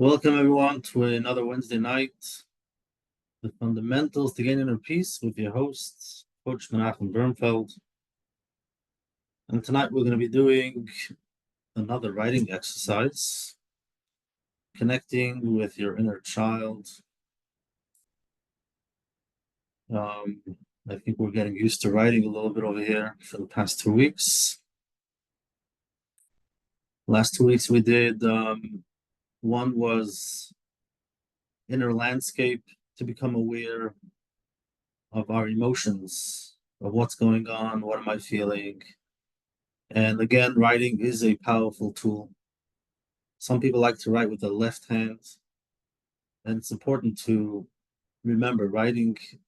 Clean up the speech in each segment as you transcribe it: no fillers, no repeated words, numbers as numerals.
Welcome everyone to another Wednesday night, the fundamentals to gain inner peace with your host, Coach Menachem. And tonight we're going to be doing another writing exercise, connecting with your inner child. I think we're getting used to writing a little bit over here for the past 2 weeks. Last 2 weeks we did, one was inner landscape, to become aware of our emotions, of what's going on, what am I feeling. And again, writing is a powerful tool. Some people like to write with the left hand, and it's important to remember writing is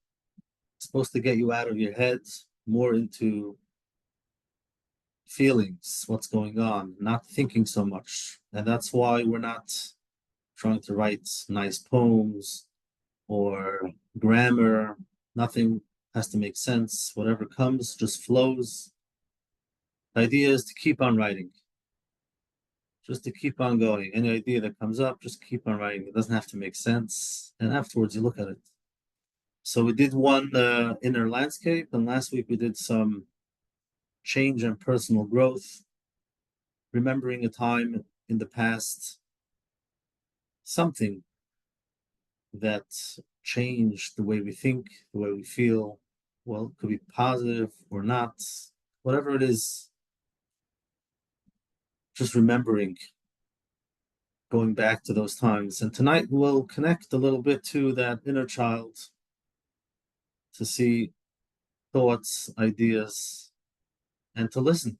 supposed to get you out of your head, more into feelings, what's going on, not thinking so much. And that's why we're not trying to write nice poems or grammar. Nothing has to make sense. Whatever comes just flows. The idea is to keep on writing, just to keep on going. Any idea that comes up, just keep on writing. It doesn't have to make sense. And afterwards, you look at it. So we did one inner landscape, and last week we did some change and personal growth, remembering a time in the past, something that changed the way we think, the way we feel. Well, it could be positive or not, whatever it is. Just remembering, going back to those times. And tonight we'll connect a little bit to that inner child, to see thoughts, ideas, and to listen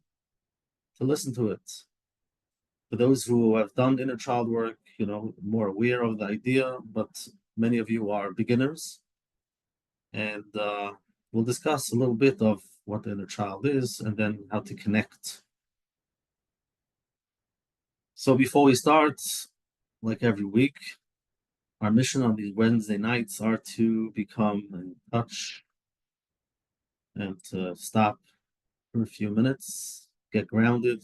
to it. For those who have done inner child work, more aware of the idea, but many of you are beginners. And we'll discuss a little bit of what the inner child is and then how to connect. So before we start, like every week, our mission on these Wednesday nights are to become in touch and to stop for a few minutes, get grounded,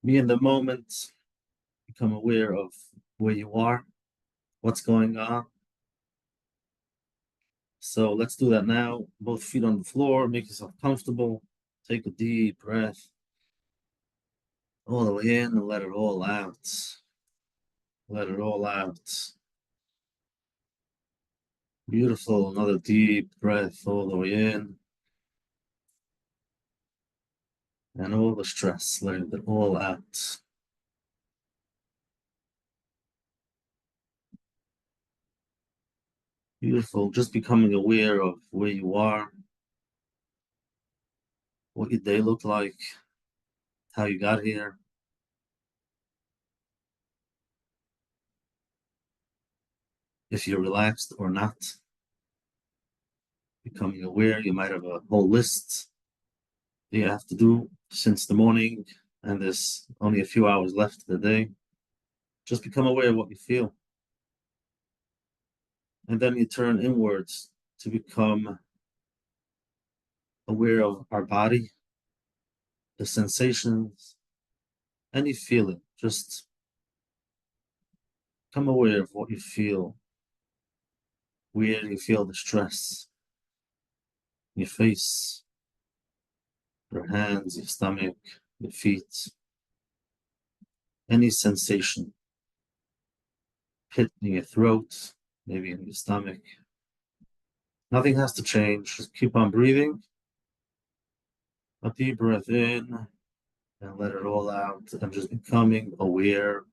be in the moment, become aware of where you are, what's going on. So let's do that now. Both feet on the floor, make yourself comfortable, take a deep breath all the way in and let it all out. Let it all out. Beautiful. Another deep breath all the way in. And all the stress, letting it all out. Beautiful. Just becoming aware of where you are, what your day looked like, how you got here. If you're relaxed or not. Becoming aware, you might have a whole list that you have to do since the morning, and there's only a few hours left of the day. Just become aware of what you feel. And then you turn inwards to become aware of our body, the sensations, any feeling. Just become aware of what you feel. Where do you feel the stress? Your face, your hands, your stomach, your feet. Any sensation. Pit in your throat, maybe in your stomach. Nothing has to change. Just keep on breathing. A deep breath in and let it all out, and just becoming aware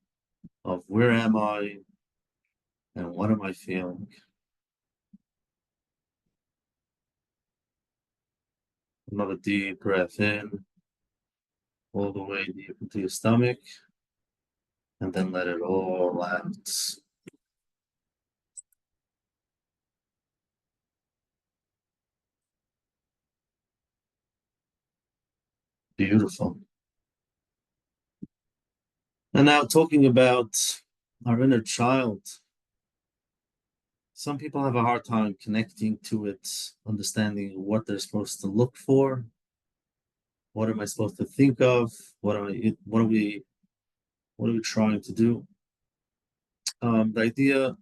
of where am I and what am I feeling. Another deep breath in, all the way deep into your stomach, and then let it all out. Beautiful. And now talking about our inner child. Some people have a hard time connecting to it, understanding what they're supposed to look for. What am I supposed to think of? What What are we trying to do? The idea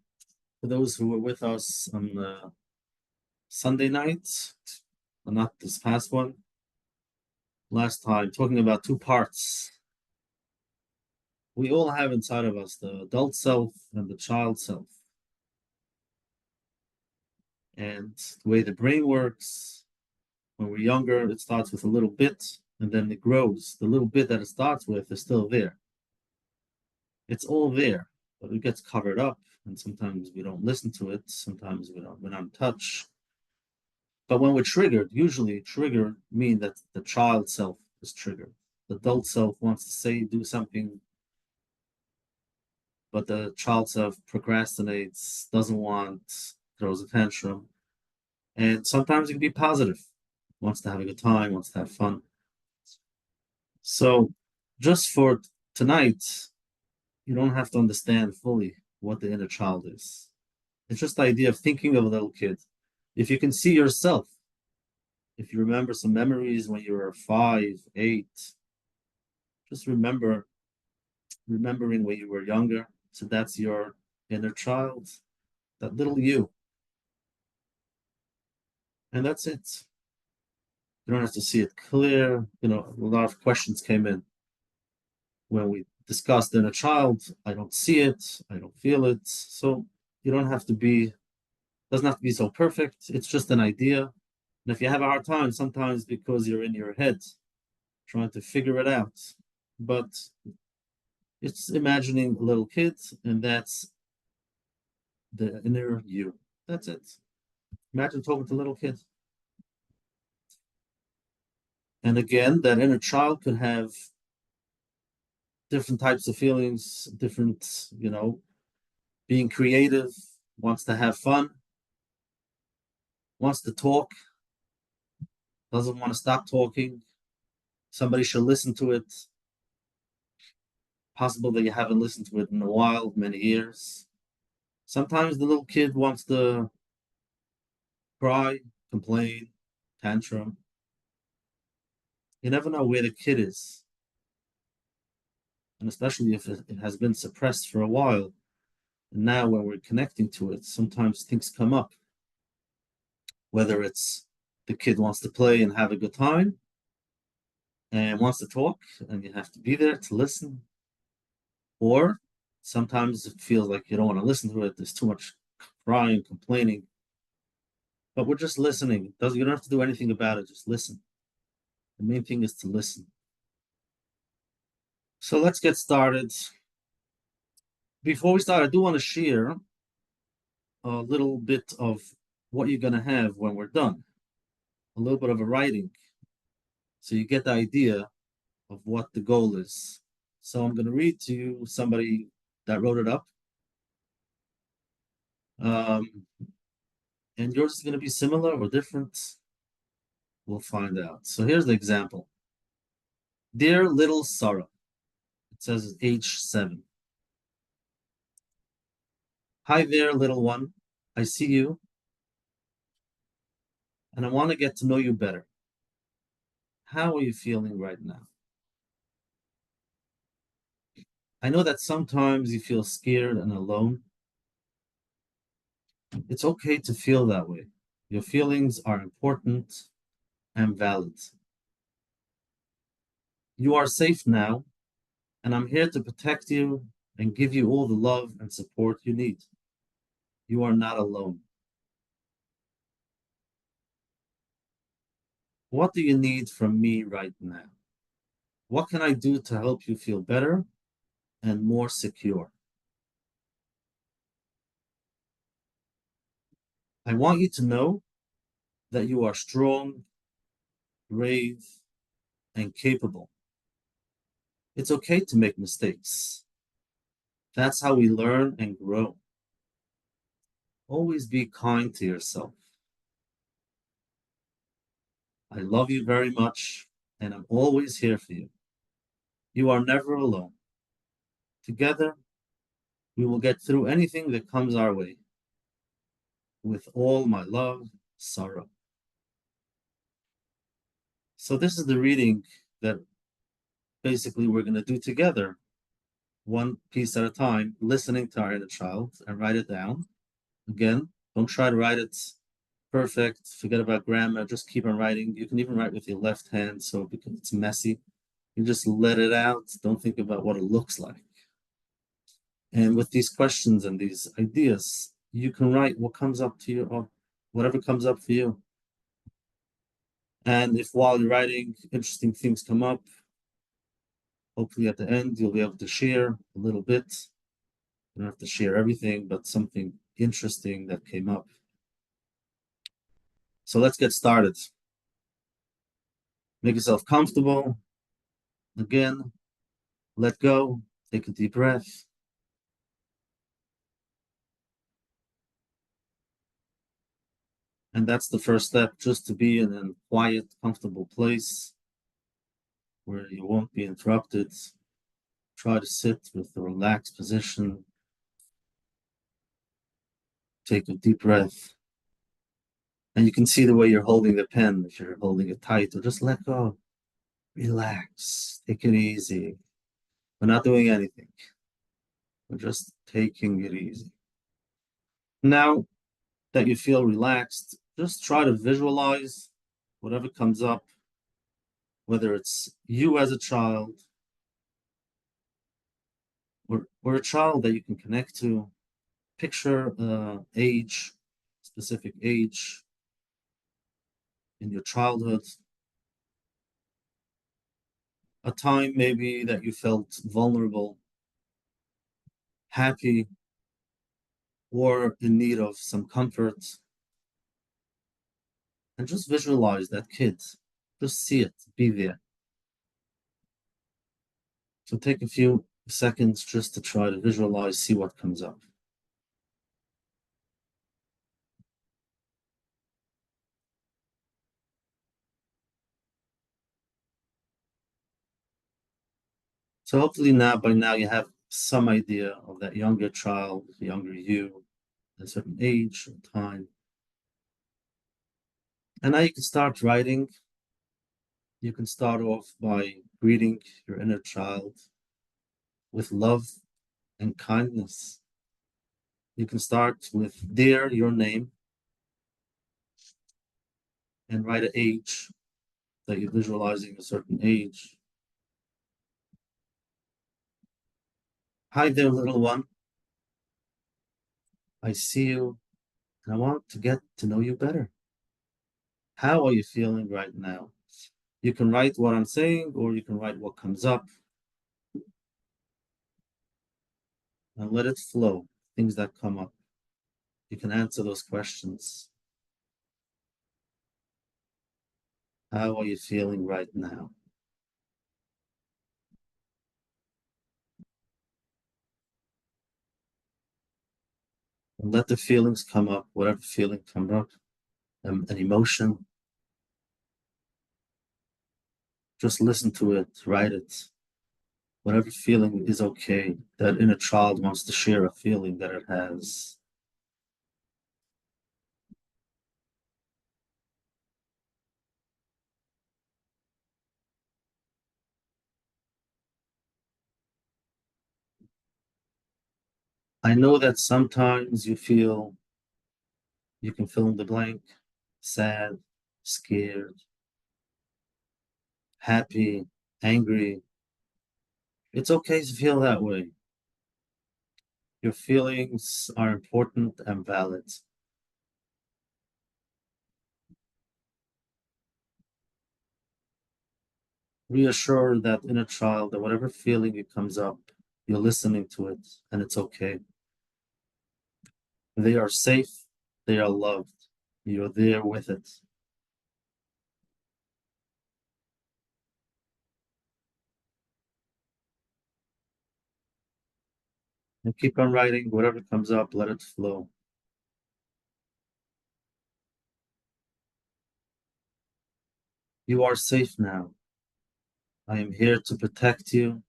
for those who were with us on Sunday night, not this past one, last time, talking about two parts. We all have inside of us the adult self and the child self. And the way the brain works, when we're younger, it starts with a little bit and then it grows. The little bit that it starts with is still there. It's all there, but it gets covered up. And sometimes we don't listen to it. Sometimes we're not in touch. But when we're triggered, usually trigger mean that the child self is triggered. The adult self wants to say, do something, but the child self procrastinates, doesn't want, throws a tantrum. And sometimes it can be positive, wants to have a good time, wants to have fun. So just for tonight, you don't have to understand fully what the inner child is. It's just the idea of thinking of a little kid. If you can see yourself, if you remember some memories when you were 5, 8, just remembering when you were younger. So that's your inner child, that little you. And that's it. You don't have to see it clear. You know, a lot of questions came in when we discussed inner child. I don't see it. I don't feel it. So you don't have to be, doesn't have to be so perfect. It's just an idea. And if you have a hard time, sometimes because you're in your head trying to figure it out. But it's imagining a little kid, and that's the inner you. That's it. Imagine talking to a little kid. And again, that inner child could have different types of feelings, different, being creative, wants to have fun, wants to talk, doesn't want to stop talking. Somebody should listen to it. Possible that you haven't listened to it in a while, many years. Sometimes the little kid wants to cry, complain, tantrum. You never know where the kid is. And especially if it has been suppressed for a while. And now when we're connecting to it, sometimes things come up. Whether it's the kid wants to play and have a good time and wants to talk, and you have to be there to listen. Or sometimes it feels like you don't want to listen to it. There's too much crying, complaining. But we're just listening. You don't have to do anything about it. Just listen. The main thing is to listen. So let's get started. Before we start, I do want to share a little bit of what you're going to have when we're done. A little bit of a writing. So you get the idea of what the goal is. So I'm going to read to you somebody that wrote it up. And yours is going to be similar or different. We'll find out. So here's the example. Dear little Sarah. It says age 7. Hi there, little one. I see you. And I want to get to know you better. How are you feeling right now? I know that sometimes you feel scared and alone. It's okay to feel that way. Your feelings are important and valid. You are safe now, and I'm here to protect you and give you all the love and support you need. You are not alone. What do you need from me right now? What can I do to help you feel better and more secure? I want you to know that you are strong, brave, and capable. It's okay to make mistakes. That's how we learn and grow. Always be kind to yourself. I love you very much, and I'm always here for you. You are never alone. Together, we will get through anything that comes our way. With all my love, Sarah. So this is the reading that basically we're going to do together one piece at a time, listening to our inner child and write it down. Again, don't try to write it perfect. Forget about grammar. Just keep on writing. You can even write with your left hand, so because it's messy, you just let it out. Don't think about what it looks like. And with these questions and these ideas, you can write what comes up to you, or whatever comes up for you. And if while you're writing, interesting things come up, hopefully at the end, you'll be able to share a little bit. You don't have to share everything, but something interesting that came up. So let's get started. Make yourself comfortable. Again, let go, take a deep breath. And that's the first step, just to be in a quiet, comfortable place where you won't be interrupted. Try to sit with a relaxed position. Take a deep breath. And you can see the way you're holding the pen, if you're holding it tight, or just let go. Relax. Take it easy. We're not doing anything. We're just taking it easy. Now that you feel relaxed, just try to visualize whatever comes up, whether it's you as a child or a child that you can connect to. Picture age, specific age in your childhood, a time maybe that you felt vulnerable, happy, or in need of some comfort. And just visualize that kid. Just see it, be there. So take a few seconds just to try to visualize, see what comes up. So hopefully by now you have some idea of that younger child, younger you, at a certain age or time. And now you can start writing. You can start off by greeting your inner child with love and kindness. You can start with dear, your name, and write an age that you're visualizing, a certain age. Hi there, little one. I see you, and I want to get to know you better. How are you feeling right now? You can write what I'm saying, or you can write what comes up, and let it flow, things that come up. You can answer those questions. How are you feeling right now? And let the feelings come up, whatever feeling comes up, an emotion. Just listen to it, write it. Whatever feeling is okay. That inner child wants to share a feeling that it has. I know that sometimes you can fill in the blank, sad, scared, happy, angry. It's okay to feel that way. Your feelings are important and valid. Reassure that inner child that whatever feeling it comes up, you're listening to it and it's okay. They are safe, they are loved. You're there with it. And keep on writing, whatever comes up, let it flow. You are safe now. I am here to protect you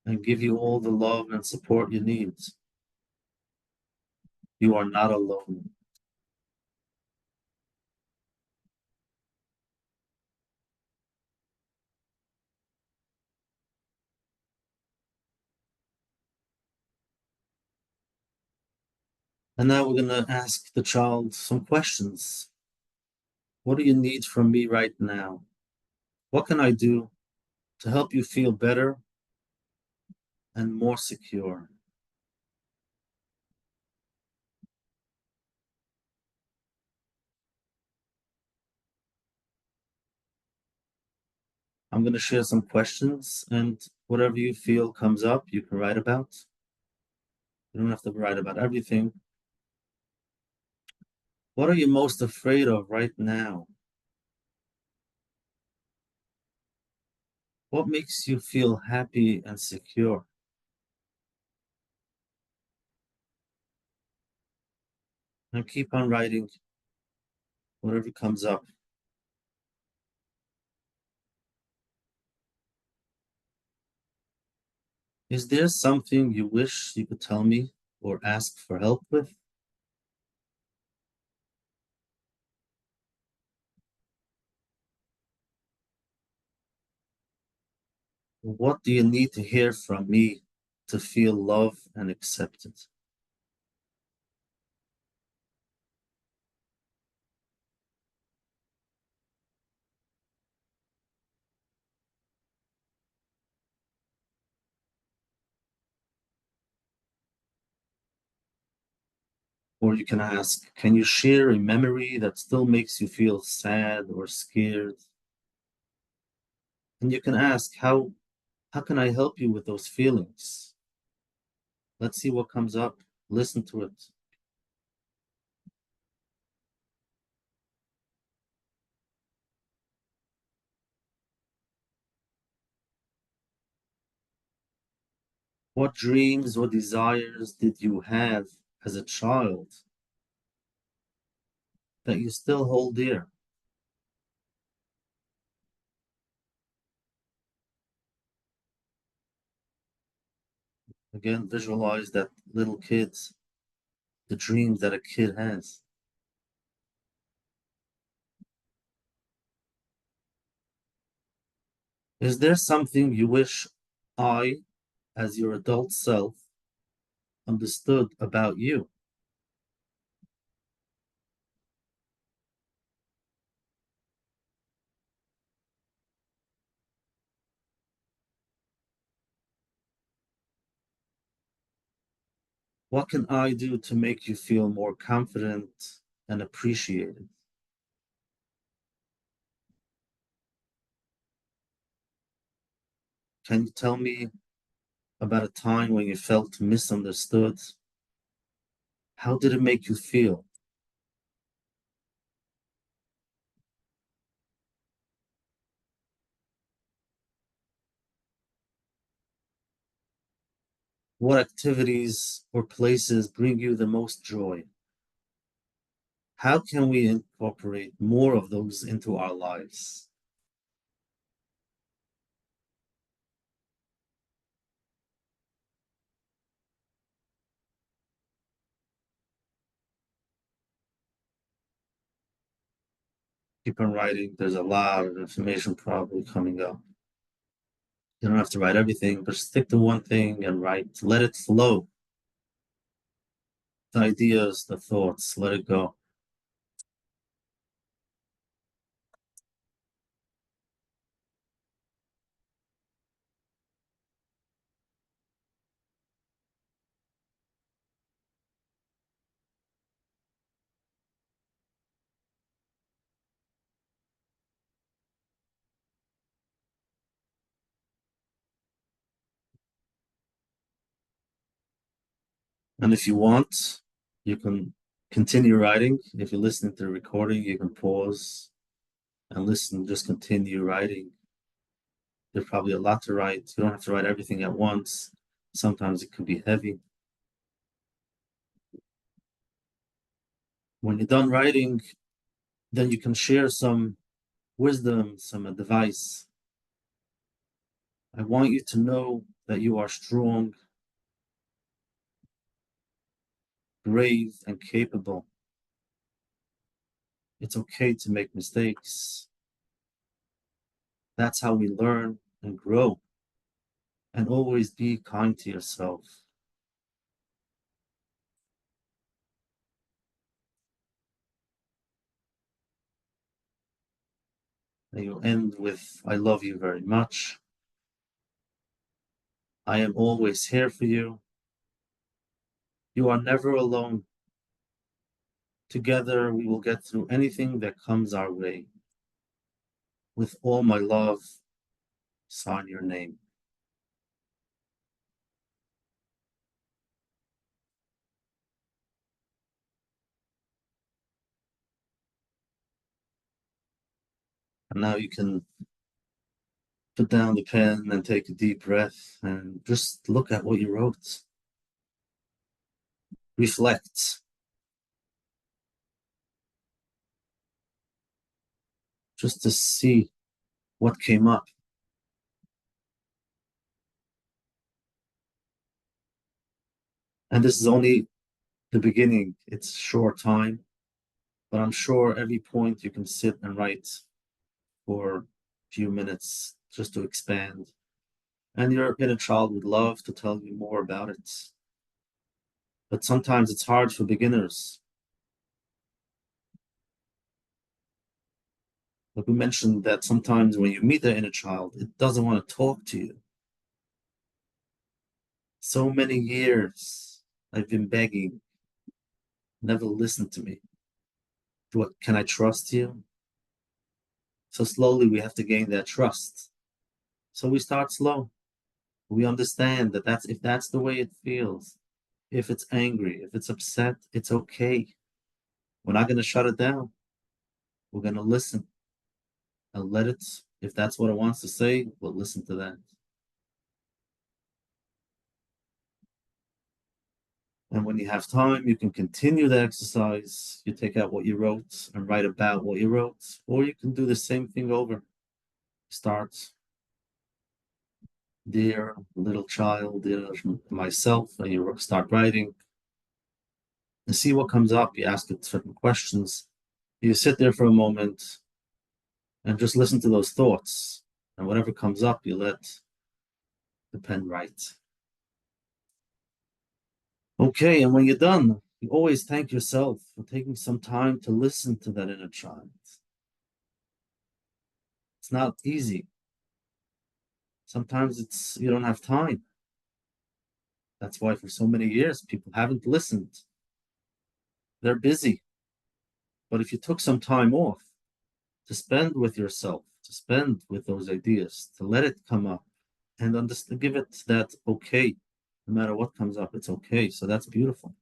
and give you all the love and support you need. You are not alone. And now we're going to ask the child some questions. What do you need from me right now? What can I do to help you feel better and more secure? I'm going to share some questions, and whatever you feel comes up, you can write about. You don't have to write about everything. What are you most afraid of right now? What makes you feel happy and secure? And keep on writing whatever comes up. Is there something you wish you could tell me or ask for help with? What do you need to hear from me to feel loved and accepted? Or you can ask, can you share a memory that still makes you feel sad or scared? And you can ask, how can I help you with those feelings? Let's see what comes up. Listen to it. What dreams or desires did you have as a child that you still hold dear? Again, visualize that little kids, the dreams that a kid has. Is there something you wish I, as your adult self, understood about you? What can I do to make you feel more confident and appreciated? Can you tell me about a time when you felt misunderstood? How did it make you feel? What activities or places bring you the most joy? How can we incorporate more of those into our lives? Keep on writing. There's a lot of information probably coming up. You don't have to write everything, but stick to one thing and write. Let it flow. The ideas, the thoughts, let it go. And if you want, you can continue writing. If you're listening to the recording, you can pause and listen, just continue writing. There's probably a lot to write. You don't have to write everything at once. Sometimes it can be heavy. When you're done writing, then you can share some wisdom, some advice. I want you to know that you are strong, brave, and capable. It's okay to make mistakes. That's how we learn and grow. And always be kind to yourself. And you end with, I love you very much. I am always here for you. You are never alone. Together, we will get through anything that comes our way. With all my love, sign your name. And now you can put down the pen and take a deep breath and just look at what you wrote. Reflect, just to see what came up. And this is only the beginning. It's short time, but I'm sure every point you can sit and write for a few minutes just to expand. And your inner child would love to tell you more about it. But sometimes it's hard for beginners. Like we mentioned that sometimes when you meet the inner child, it doesn't want to talk to you. So many years I've been begging, never listen to me. Can I trust you? So slowly we have to gain that trust. So we start slow. We understand that if that's the way it feels, if it's angry, if it's upset, it's okay. We're not going to shut it down. We're going to listen and let it, if that's what it wants to say, we'll listen to that. And when you have time, you can continue the exercise. You take out what you wrote and write about what you wrote, or you can do the same thing over. Start, dear little child, dear myself, and you start writing and see what comes up. You ask it certain questions. You sit there for a moment and just listen to those thoughts. And whatever comes up, you let the pen write. Okay, and when you're done, you always thank yourself for taking some time to listen to that inner child. It's not easy. Sometimes it's you don't have time. That's why for so many years people haven't listened. They're busy. But if you took some time off to spend with yourself, to spend with those ideas, to let it come up and understand, give it that okay, no matter what comes up, it's okay. So that's beautiful.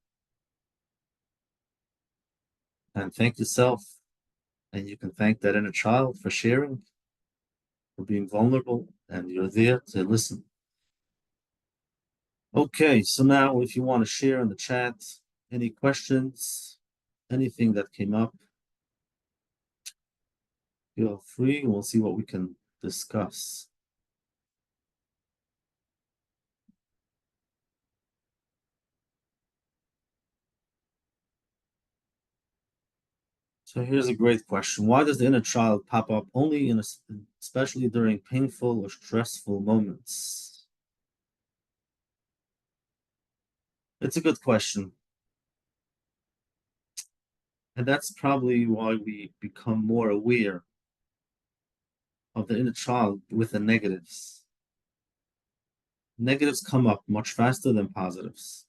And thank yourself. And you can thank that inner child for sharing, for being vulnerable, and you're there to listen. Okay, so now if you want to share in the chat any questions, anything that came up, feel free. We'll see what we can discuss. So here's a great question. Why does the inner child pop up only especially during painful or stressful moments? It's a good question. And that's probably why we become more aware of the inner child with the negatives. Negatives come up much faster than positives.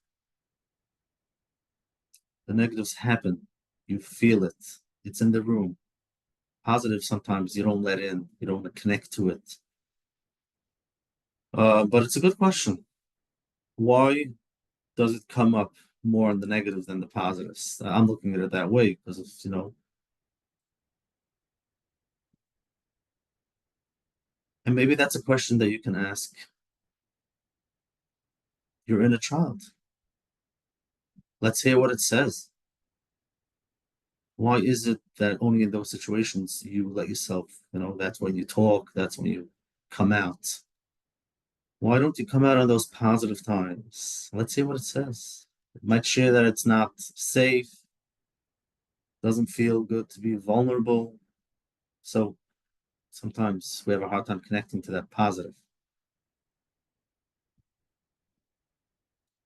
The negatives happen. You feel it. It's in the room. Positive sometimes you don't let in. You don't connect to it. But it's a good question. Why does it come up more in the negatives than the positives? I'm looking at it that way because of. And maybe that's a question that you can ask your inner child. Let's hear what it says. Why is it that only in those situations you let yourself, that's when you talk, that's when you come out? Why don't you come out on those positive times? Let's hear what it says. It might share that it's not safe, doesn't feel good to be vulnerable. So sometimes we have a hard time connecting to that positive.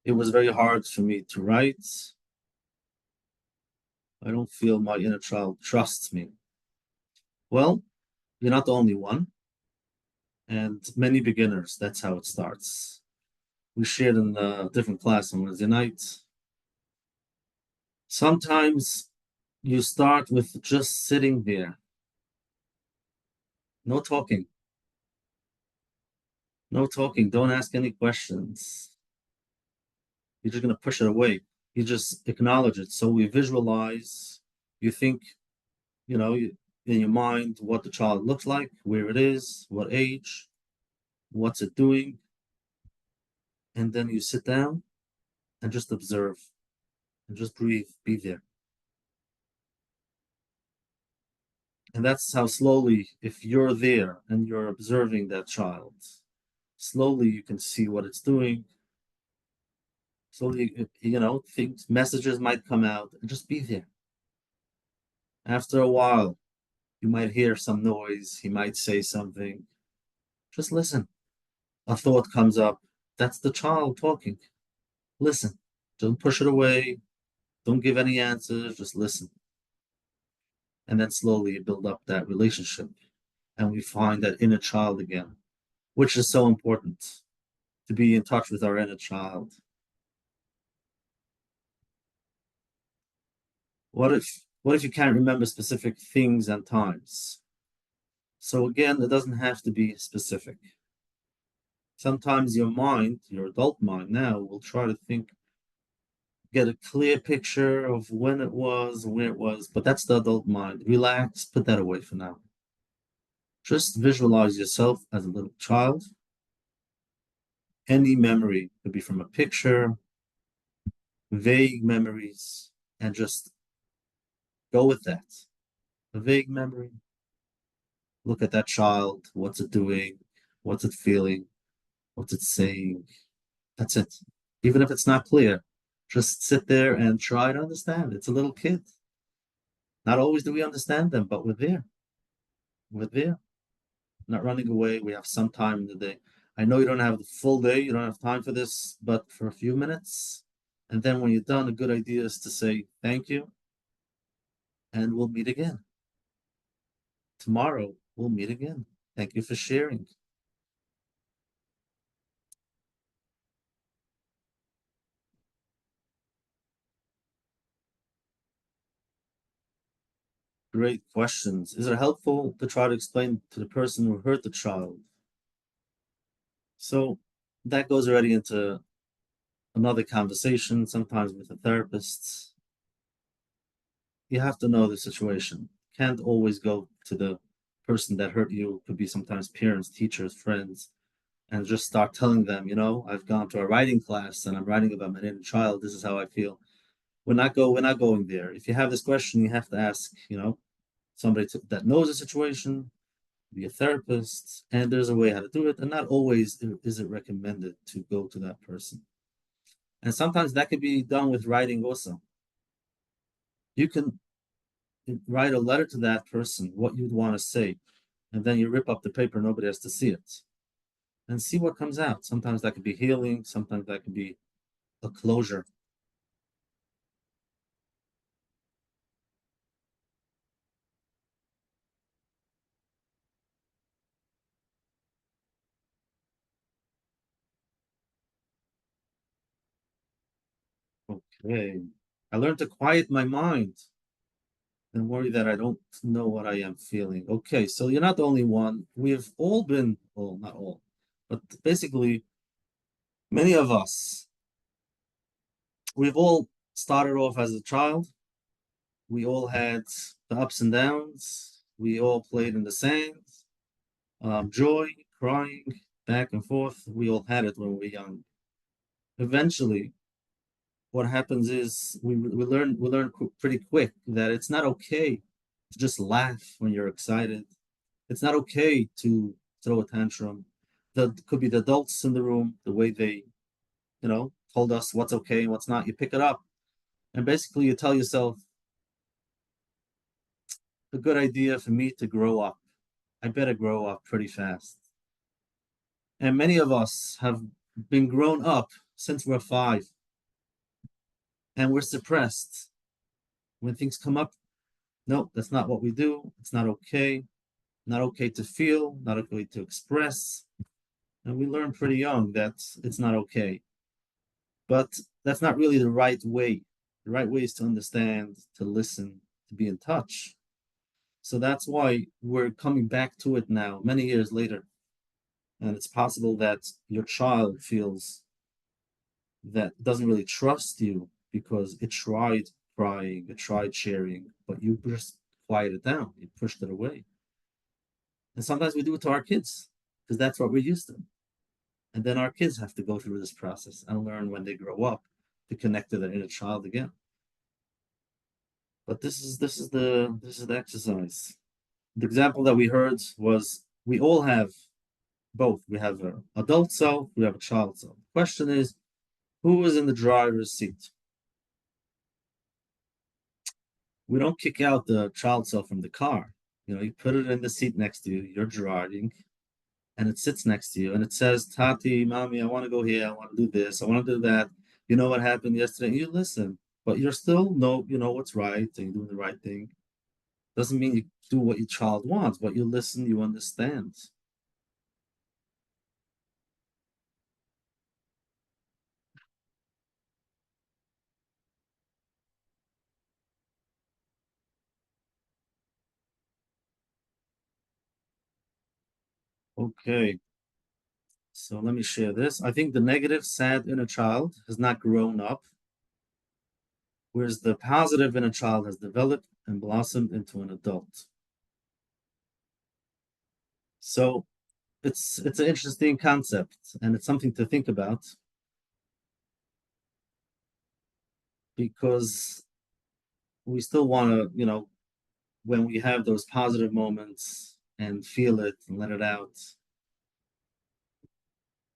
It was very hard for me to write. I don't feel my inner child trusts me. Well, You're not the only one, and many beginners, that's how it starts. We shared in a different class on Wednesday night. Sometimes you start with just sitting there, no talking, no talking. Don't ask any questions. You're just going to push it away. You just acknowledge it. So we visualize, you think, you know, in your mind what the child looks like, where it is, what age, what's it doing. And then you sit down and just observe and just breathe, be there. And that's how slowly, if you're there and you're observing that child, slowly you can see what it's doing. Slowly, things, messages might come out and just be there. After a while, you might hear some noise. He might say something. Just listen. A thought comes up. That's the child talking. Listen. Don't push it away. Don't give any answers. Just listen. And then slowly you build up that relationship. And we find that inner child again, which is so important to be in touch with our inner child. What if you can't remember specific things and times? So again, it doesn't have to be specific. Sometimes your mind, your adult mind now, will try to think, get a clear picture of when it was, where it was, but that's the adult mind. Relax, put that away for now. Just visualize yourself as a little child. Any memory could be from a picture, vague memories, and just go with that. A vague memory. Look at that child. What's it doing? What's it feeling? What's it saying? That's it. Even if it's not clear, just sit there and try to understand. It's a little kid. Not always do we understand them, but we're there. We're there. Not running away. We have some time in the day. I know you don't have the full day, you don't have time for this, but for a few minutes. And then when you're done, a good idea is to say thank you and we'll meet again. Tomorrow, we'll meet again. Thank you for sharing. Great questions. Is it helpful to try to explain to the person who hurt the child? So that goes already into another conversation, sometimes with a therapist. You have to know the situation. Can't always go to the person that hurt you. Could be sometimes parents, teachers, friends, and just start telling them, I've gone to a writing class and I'm writing about my inner child. This is how I feel. We're not going there. If you have this question, you have to ask, somebody that knows the situation, be a therapist, and there's a way how to do it. And not always is it recommended to go to that person. And sometimes that could be done with writing also. You can write a letter to that person, what you'd want to say, and then you rip up the paper, nobody has to see it, and see what comes out. Sometimes that could be healing, sometimes that could be a closure. Okay. I learned to quiet my mind and worry that I don't know what I am feeling. Okay, so you're not the only one. We've all been, well, not all, but basically, many of us, we've all started off as a child. We all had the ups and downs. We all played in the sand, joy, crying, back and forth. We all had it when we were young. Eventually, what happens is we learn pretty quick that it's not okay to just laugh when you're excited. It's not okay to throw a tantrum. That could be the adults in the room, the way they, told us what's okay and what's not. You pick it up, and basically you tell yourself, a good idea for me to grow up. I better grow up pretty fast. And many of us have been grown up since we're 5, and we're suppressed. When things come up, no, that's not what we do. It's not okay. not okay to feel, not okay to express. And we learn pretty young that it's not okay. But that's not really the right way. The right way is to understand, to listen, to be in touch. So that's why we're coming back to it now, many years later. And it's possible that your child feels that doesn't really trust you because it tried crying, it tried sharing, but you just quiet it down, you pushed it away. And sometimes we do it to our kids because that's what we're used to. And then our kids have to go through this process and learn when they grow up to connect to their inner child again. But this is the exercise. The example that we heard was we all have both. We have an adult self, we have a child self. The question is, who is in the driver's seat? We don't kick out the child self from the car. You put it in the seat next to you, you're driving, and it sits next to you, and it says, Tati, Mommy, I want to go here, I want to do this, I want to do that. You know what happened yesterday? You listen, but you're still you know what's right, and you're doing the right thing. Doesn't mean you do what your child wants, but you listen, you understand. Okay, so let me share this. I think the negative, sad inner child has not grown up, whereas the positive inner child has developed and blossomed into an adult. So it's an interesting concept, and it's something to think about because we still want to, when we have those positive moments and feel it and let it out,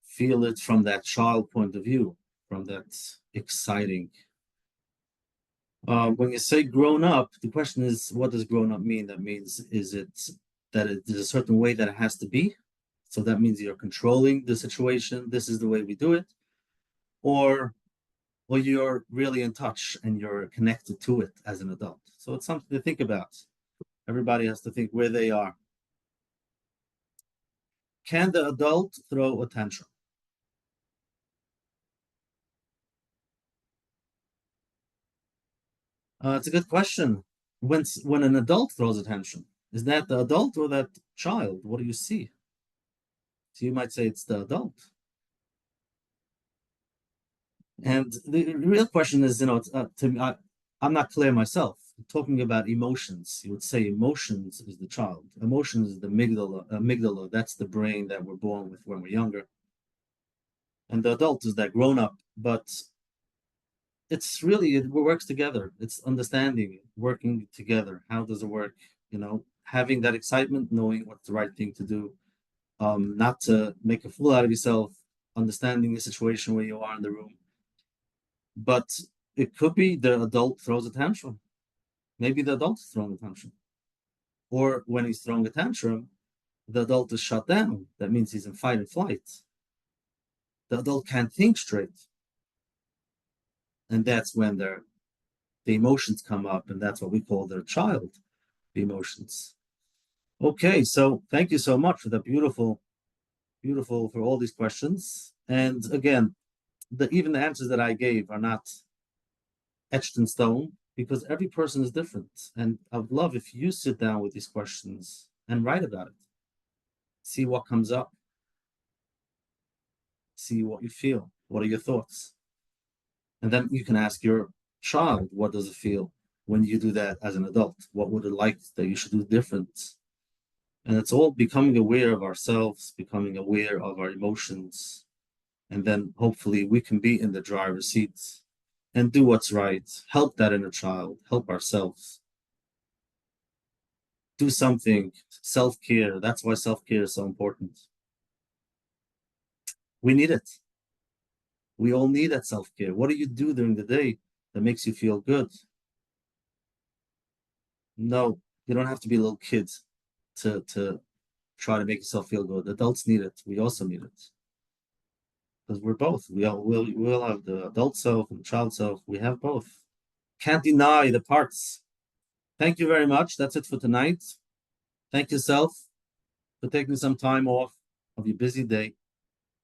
feel it from that child point of view, from that exciting. When you say grown up, the question is, what does grown up mean? That means, is it that there's a certain way that it has to be? So that means you're controlling the situation. This is the way we do it. Or, well, you're really in touch and you're connected to it as an adult. So it's something to think about. Everybody has to think where they are. Can the adult throw a tantrum? It's a good question. When an adult throws a tantrum, is that the adult or that child? What do you see? So you might say it's the adult. And the real question is, to me, I'm not clear myself. Talking about emotions, you would say emotions is the child. Emotions is the amygdala. Amygdala, that's the brain that we're born with when we're younger. And the adult is that grown up. But it's really, it works together. It's understanding, working together. How does it work? Having that excitement, knowing what's the right thing to do, not to make a fool out of yourself, understanding the situation where you are in the room. But it could be the adult throws a tantrum. Maybe the adult is throwing a tantrum. Or when he's throwing a tantrum, the adult is shut down. That means he's in fight and flight. The adult can't think straight. And that's when the emotions come up, and that's what we call their child emotions. Okay, so thank you so much for the beautiful for all these questions. And again, even the answers that I gave are not etched in stone because every person is different. And I would love if you sit down with these questions and write about it. See what comes up. See what you feel. What are your thoughts? And then you can ask your child, what does it feel when you do that as an adult? What would it like that you should do different? And it's all becoming aware of ourselves, becoming aware of our emotions. And then hopefully we can be in the driver's seat and do what's right, help that inner child, help ourselves, do something, self care. That's why self care is so important. We need it. We all need that self care. What do you do during the day that makes you feel good? No, you don't have to be a little kid to try to make yourself feel good. Adults need it. We also need it because we're both. We all have the adult self and the child self. We have both. Can't deny the parts. Thank you very much. That's it for tonight. Thank yourself. for taking some time off of your busy day,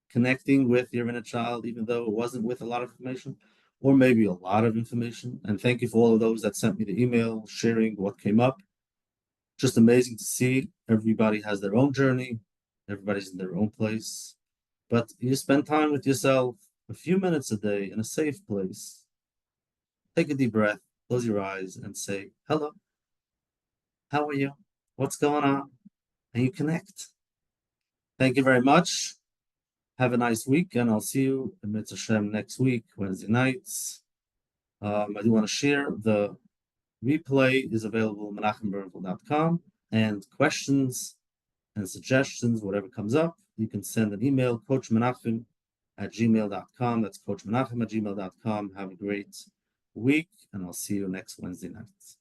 connecting with your inner child, even though it wasn't with a lot of information, or maybe a lot of information. And thank you for all of those that sent me the email sharing what came up. Just amazing to see. Everybody has their own journey, everybody's in their own place. But you spend time with yourself a few minutes a day in a safe place. Take a deep breath, close your eyes, and say, hello, how are you? What's going on? And you connect. Thank you very much. Have a nice week, and I'll see you in Menachem next week, Wednesday nights. I do want to share the replay is available at menachemberntal.com, and questions and suggestions, whatever comes up, you can send an email, coachmenachem@gmail.com. That's coachmenachem@gmail.com. Have a great week, and I'll see you next Wednesday night.